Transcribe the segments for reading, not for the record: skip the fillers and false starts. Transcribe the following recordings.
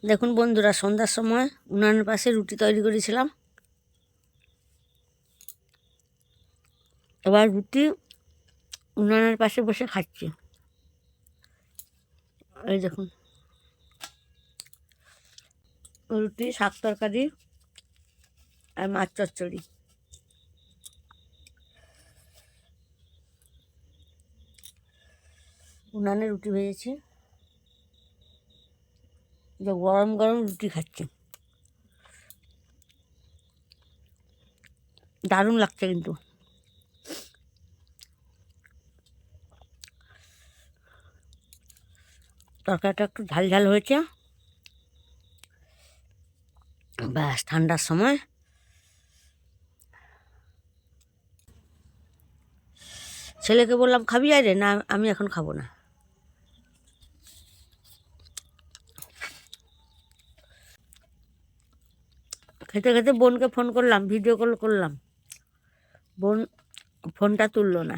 দেখুন বন্ধুরা, সন্ধ্যার সময় উনানের পাশে রুটি তৈরি করেছিলাম। এবার রুটি উনানের পাশে বসে খাচ্ছি। এই দেখুন, রুটি, শাক তরকারি আর মাছ চচ্চড়ি। উনানে রুটি ভেজেছি, যে গরম গরম রুটি খাচ্ছি। দারুণ লাগছে কিন্তু। তরকারিটা একটু ঝাল ঝাল হয়েছে। ব্যাস, ঠান্ডার সময় ছেলেকে বললাম খাবি আরে, না আমি এখন খাবো না। খেতে খেতে বোনকে ফোন করলাম, ভিডিও কল করলাম, বোন ফোনটা তুললো না।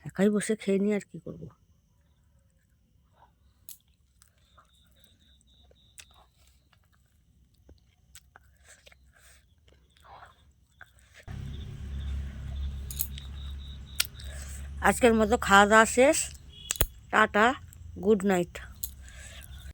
একাই বসে খেয়ে নিয়ে আর কি করবো। আজকের মতো খাওয়া দাওয়া শেষ। Tata, good night.